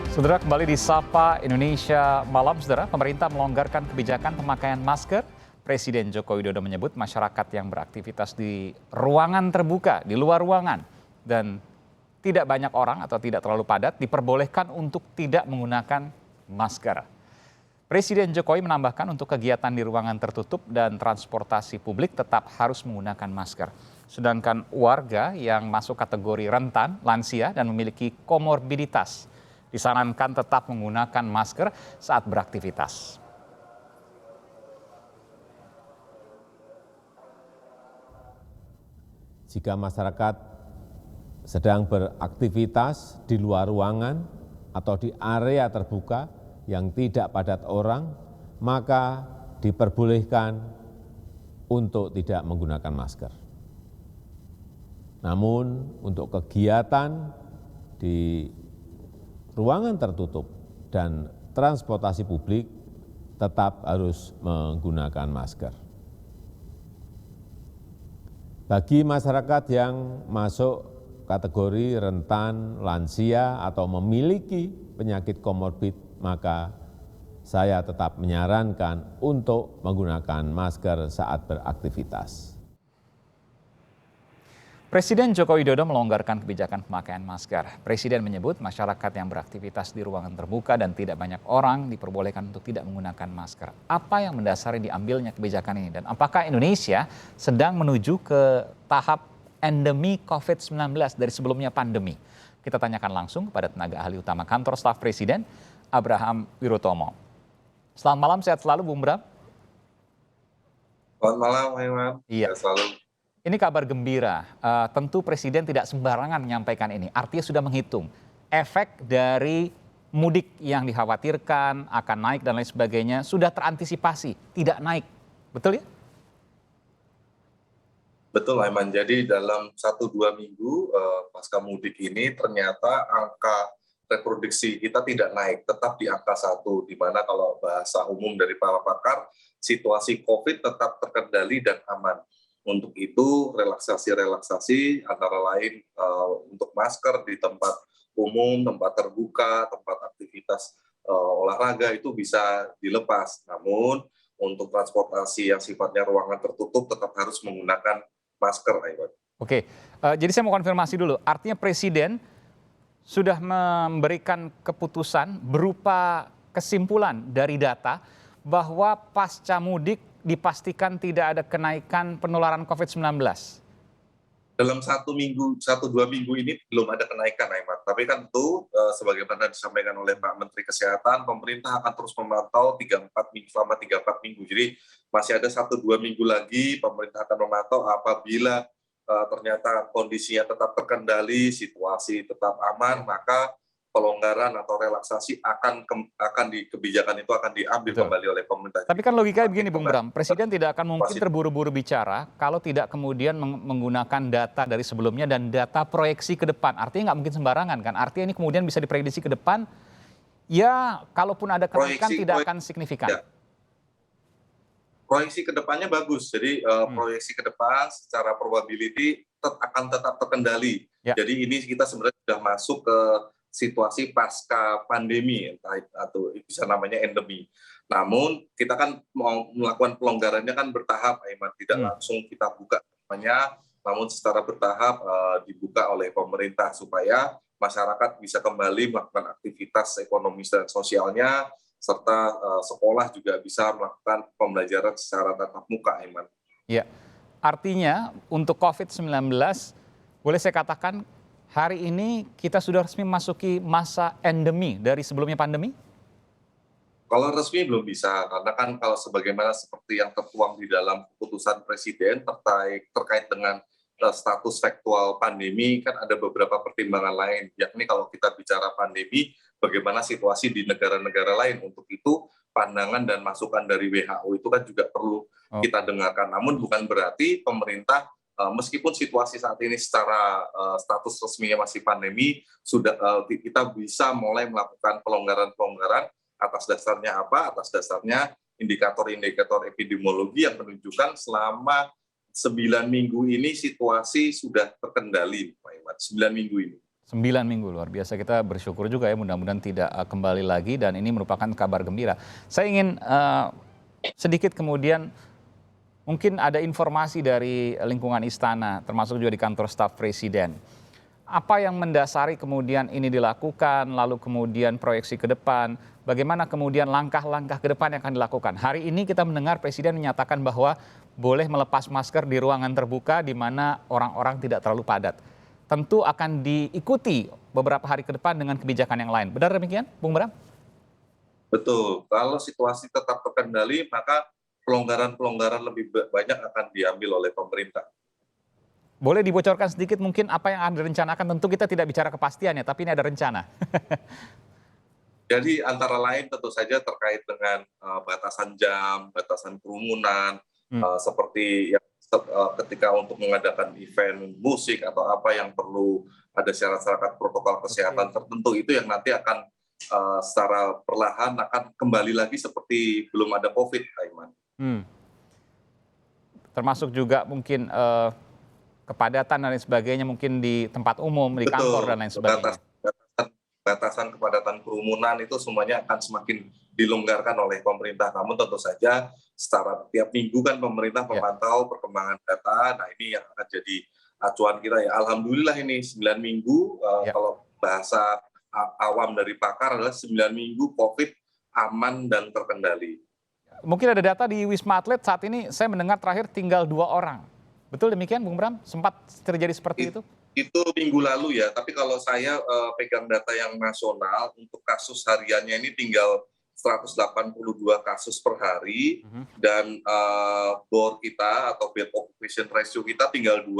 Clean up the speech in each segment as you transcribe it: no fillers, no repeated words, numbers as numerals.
Saudara, kembali di Sapa Indonesia Malam, Saudara. Pemerintah melonggarkan kebijakan pemakaian masker. Presiden Joko Widodo menyebut masyarakat yang beraktivitas di ruangan terbuka, di luar ruangan, dan tidak banyak orang atau tidak terlalu padat diperbolehkan untuk tidak menggunakan masker. Presiden Jokowi menambahkan untuk kegiatan di ruangan tertutup dan transportasi publik tetap harus menggunakan masker. Sedangkan warga yang masuk kategori rentan, lansia, dan memiliki komorbiditas disarankan tetap menggunakan masker saat beraktivitas. Jika masyarakat sedang beraktivitas di luar ruangan atau di area terbuka yang tidak padat orang, maka diperbolehkan untuk tidak menggunakan masker. Namun untuk kegiatan di ruangan tertutup dan transportasi publik tetap harus menggunakan masker. Bagi masyarakat yang masuk kategori rentan, lansia, atau memiliki penyakit komorbid, maka saya tetap menyarankan untuk menggunakan masker saat beraktivitas. Presiden Joko Widodo melonggarkan kebijakan pemakaian masker. Presiden menyebut masyarakat yang beraktivitas di ruangan terbuka dan tidak banyak orang diperbolehkan untuk tidak menggunakan masker. Apa yang mendasari diambilnya kebijakan ini dan apakah Indonesia sedang menuju ke tahap endemi COVID-19 dari sebelumnya pandemi? Kita tanyakan langsung kepada tenaga ahli utama Kantor Staf Presiden, Abraham Wirotomo. Selamat malam, sehat selalu Bung Bram. Selamat malam, Iwan. Iya. Selalu. Ini kabar gembira, tentu Presiden tidak sembarangan menyampaikan ini, artinya sudah menghitung efek dari mudik yang dikhawatirkan akan naik dan lain sebagainya, sudah terantisipasi, tidak naik, betul ya? Betul, Iwan. Jadi dalam 1-2 minggu pasca mudik ini ternyata angka reproduksi kita tidak naik, tetap di angka 1, di mana kalau bahasa umum dari para pakar, situasi COVID tetap terkendali dan aman. Untuk itu relaksasi antara lain untuk masker di tempat umum, tempat terbuka, tempat aktivitas olahraga itu bisa dilepas. Namun untuk transportasi yang sifatnya ruangan tertutup tetap harus menggunakan masker, Iwan. Oke, jadi saya mau konfirmasi dulu, artinya Presiden sudah memberikan keputusan berupa kesimpulan dari data bahwa pasca mudik dipastikan tidak ada kenaikan penularan COVID-19. Dalam 1-2 minggu ini belum ada kenaikan, Iwan. Tapi kan itu sebagaimana disampaikan oleh Pak Menteri Kesehatan, pemerintah akan terus memantau selama 3-4 minggu. Jadi masih ada 1-2 minggu lagi pemerintah akan memantau apabila ternyata kondisinya tetap terkendali, situasi tetap aman, maka pelonggaran atau relaksasi kebijakan itu akan diambil Betul. kembali oleh pemerintah. Tapi kan logikanya begini Bung Bram, Presiden tidak akan mungkin terburu-buru bicara kalau tidak kemudian menggunakan data dari sebelumnya dan data proyeksi ke depan. Artinya nggak mungkin sembarangan kan, artinya ini kemudian bisa diprediksi ke depan, ya kalaupun ada kenaikan tidak akan signifikan. Ya. Proyeksi ke depannya bagus, jadi proyeksi ke depan secara probability akan tetap terkendali. Ya. Jadi ini kita sebenarnya sudah masuk ke situasi pasca pandemi, atau bisa namanya endemi. Namun kita kan mau melakukan pelonggarannya kan bertahap, Aiman. Tidak langsung kita buka semuanya, namun secara bertahap dibuka oleh pemerintah supaya masyarakat bisa kembali melakukan aktivitas ekonomi dan sosialnya, serta sekolah juga bisa melakukan pembelajaran secara tatap muka, Aiman. Ya, artinya untuk COVID-19 boleh saya katakan hari ini kita sudah resmi memasuki masa endemi dari sebelumnya pandemi? Kalau resmi belum bisa, karena kan kalau sebagaimana seperti yang tertuang di dalam keputusan Presiden terkait dengan status faktual pandemi, kan ada beberapa pertimbangan lain, yakni kalau kita bicara pandemi, bagaimana situasi di negara-negara lain. Untuk itu, pandangan dan masukan dari WHO itu kan juga perlu kita dengarkan. Namun bukan berarti pemerintah, meskipun situasi saat ini secara status resminya masih pandemi, kita bisa mulai melakukan pelonggaran-pelonggaran. Atas dasarnya apa? Atas dasarnya indikator-indikator epidemiologi yang menunjukkan selama 9 minggu ini situasi sudah terkendali, Pak Iwan. 9 minggu ini. 9 minggu, luar biasa. Kita bersyukur juga ya, mudah-mudahan tidak kembali lagi, dan ini merupakan kabar gembira. Saya ingin sedikit kemudian, mungkin ada informasi dari lingkungan istana, termasuk juga di kantor staf presiden. Apa yang mendasari kemudian ini dilakukan, lalu kemudian proyeksi ke depan, bagaimana kemudian langkah-langkah ke depan yang akan dilakukan? Hari ini kita mendengar Presiden menyatakan bahwa boleh melepas masker di ruangan terbuka di mana orang-orang tidak terlalu padat. Tentu akan diikuti beberapa hari ke depan dengan kebijakan yang lain. Benar demikian, Bung Bram? Betul, kalau situasi tetap terkendali, maka pelonggaran-pelonggaran lebih banyak akan diambil oleh pemerintah. Boleh dibocorkan sedikit mungkin apa yang Anda rencanakan? Tentu kita tidak bicara kepastian ya, tapi ini ada rencana. Jadi antara lain tentu saja terkait dengan batasan jam, batasan kerumunan, seperti yang ketika untuk mengadakan event musik atau apa yang perlu ada syarat-syarat protokol kesehatan tertentu, itu yang nanti akan secara perlahan akan kembali lagi seperti belum ada COVID, Aiman. Termasuk juga mungkin kepadatan dan lain sebagainya, mungkin di tempat umum, di kantor dan lain sebagainya. Batasan kepadatan kerumunan itu semuanya akan semakin dilonggarkan oleh pemerintah. Namun tentu saja secara tiap minggu kan pemerintah memantau perkembangan data. Nah, ini yang akan jadi acuan kita ya. Alhamdulillah ini 9 minggu, kalau bahasa awam dari pakar adalah 9 minggu COVID aman dan terkendali. Mungkin ada data di Wisma Atlet saat ini, saya mendengar terakhir tinggal 2 orang. Betul demikian, Bung Bram? Sempat terjadi seperti itu? Itu minggu lalu ya, tapi kalau saya pegang data yang nasional, untuk kasus hariannya ini tinggal 182 kasus per hari, dan BOR kita atau bed occupation ratio kita tinggal 2%,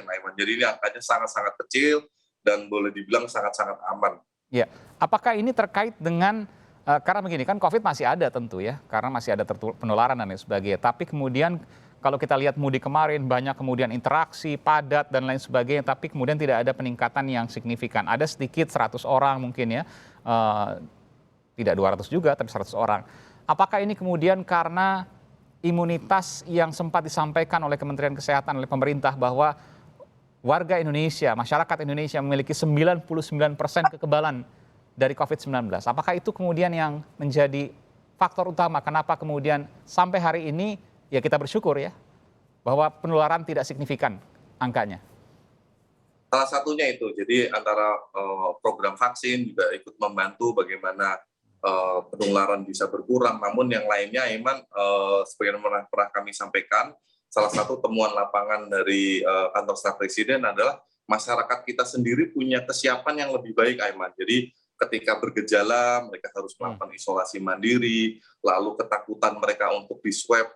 Aiman. Jadi ini angkanya sangat-sangat kecil dan boleh dibilang sangat-sangat aman. Ya, apakah ini terkait dengan, karena begini kan COVID masih ada tentu ya, karena masih ada penularan dan lain sebagainya, tapi kemudian kalau kita lihat mudik kemarin, banyak kemudian interaksi, padat, dan lain sebagainya, tapi kemudian tidak ada peningkatan yang signifikan. Ada sedikit 100 orang mungkin ya, tidak 200 juga, tapi 100 orang. Apakah ini kemudian karena imunitas yang sempat disampaikan oleh Kementerian Kesehatan, oleh pemerintah, bahwa warga Indonesia, masyarakat Indonesia memiliki 99% kekebalan dari COVID-19. Apakah itu kemudian yang menjadi faktor utama kenapa kemudian sampai hari ini, ya kita bersyukur ya, bahwa penularan tidak signifikan angkanya? Salah satunya itu, jadi antara program vaksin juga ikut membantu bagaimana penularan bisa berkurang, namun yang lainnya Aiman, sebagaimana pernah kami sampaikan, salah satu temuan lapangan dari kantor staf presiden adalah masyarakat kita sendiri punya kesiapan yang lebih baik, Aiman. Jadi ketika bergejala, mereka harus melakukan isolasi mandiri, lalu ketakutan mereka untuk di-swab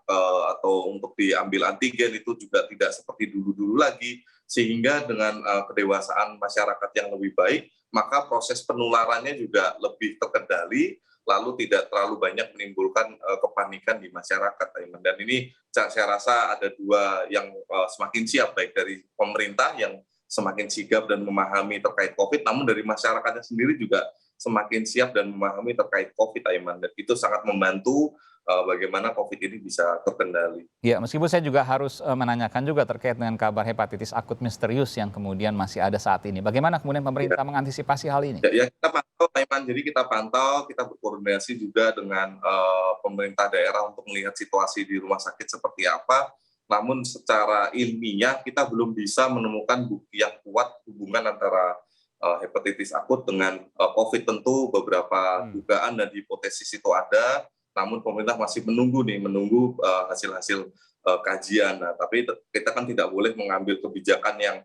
atau untuk diambil antigen itu juga tidak seperti dulu-dulu lagi, sehingga dengan kedewasaan masyarakat yang lebih baik, maka proses penularannya juga lebih terkendali, lalu tidak terlalu banyak menimbulkan kepanikan di masyarakat. Dan ini saya rasa ada dua yang semakin siap, baik dari pemerintah yang semakin sigap dan memahami terkait COVID, namun dari masyarakatnya sendiri juga semakin siap dan memahami terkait COVID, Aiman. Dan itu sangat membantu bagaimana COVID ini bisa terkendali. Ya, meskipun saya juga harus menanyakan juga terkait dengan kabar hepatitis akut misterius yang kemudian masih ada saat ini. Bagaimana kemudian pemerintah mengantisipasi hal ini? Ya, kita pantau, Aiman. Jadi kita pantau, kita berkoordinasi juga dengan pemerintah daerah untuk melihat situasi di rumah sakit seperti apa. Namun secara ilmiah kita belum bisa menemukan bukti yang kuat hubungan antara hepatitis akut dengan COVID. Tentu beberapa dugaan dan hipotesis itu ada, namun pemerintah masih menunggu hasil-hasil kajian. Nah, tapi kita kan tidak boleh mengambil kebijakan yang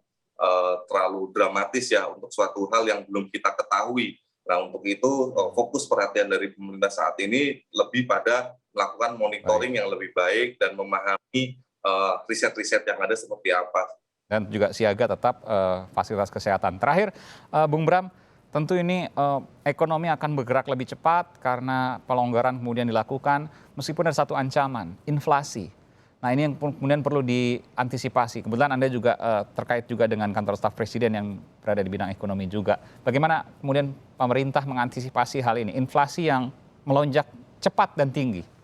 terlalu dramatis ya untuk suatu hal yang belum kita ketahui. Nah, untuk itu fokus perhatian dari pemerintah saat ini lebih pada melakukan monitoring yang lebih baik dan memahami riset-riset yang ada seperti apa. Dan juga siaga tetap fasilitas kesehatan. Terakhir, Bung Bram, tentu ini ekonomi akan bergerak lebih cepat karena pelonggaran kemudian dilakukan, meskipun ada satu ancaman, inflasi. Nah, ini yang kemudian perlu diantisipasi. Kebetulan Anda juga terkait juga dengan kantor staf presiden yang berada di bidang ekonomi juga. Bagaimana kemudian pemerintah mengantisipasi hal ini, inflasi yang melonjak cepat dan tinggi?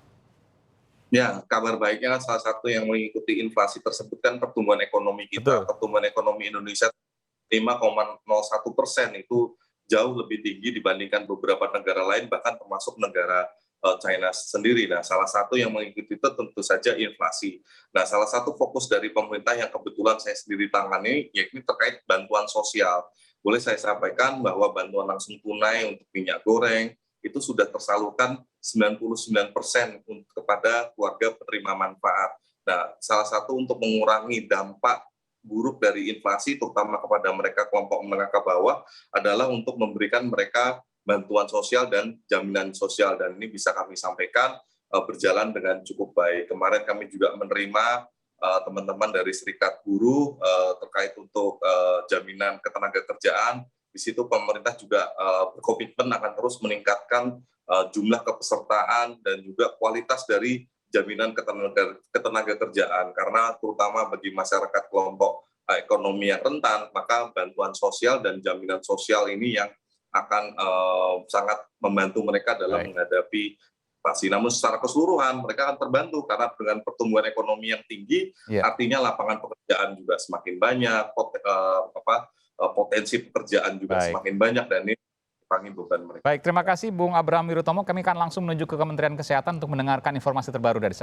Ya, kabar baiknya salah satu yang mengikuti inflasi tersebut kan pertumbuhan ekonomi kita. Betul. Pertumbuhan ekonomi Indonesia 5,01%, itu jauh lebih tinggi dibandingkan beberapa negara lain, bahkan termasuk negara China sendiri. Nah, salah satu yang mengikuti itu tentu saja inflasi. Nah, salah satu fokus dari pemerintah yang kebetulan saya sendiri tangani, yaitu terkait bantuan sosial. Boleh saya sampaikan bahwa bantuan langsung tunai untuk minyak goreng itu sudah tersalurkan 99% kepada keluarga penerima manfaat. Nah, salah satu untuk mengurangi dampak buruk dari inflasi, terutama kepada mereka kelompok menengah ke bawah, adalah untuk memberikan mereka bantuan sosial dan jaminan sosial. Dan ini bisa kami sampaikan berjalan dengan cukup baik. Kemarin kami juga menerima teman-teman dari Serikat Buruh terkait untuk jaminan ketenagakerjaan. Di situ pemerintah juga berkomitmen akan terus meningkatkan jumlah kepesertaan dan juga kualitas dari jaminan ketenagakerjaan, karena terutama bagi masyarakat kelompok ekonomi yang rentan, maka bantuan sosial dan jaminan sosial ini yang akan sangat membantu mereka dalam menghadapi inflasi. Namun secara keseluruhan mereka akan terbantu karena dengan pertumbuhan ekonomi yang tinggi, artinya lapangan pekerjaan juga semakin banyak, potensi pekerjaan juga semakin banyak, dan ini mengurangi beban mereka. Baik, terima kasih Bung Abraham Wirutomo. Kami akan langsung menuju ke Kementerian Kesehatan untuk mendengarkan informasi terbaru dari sana.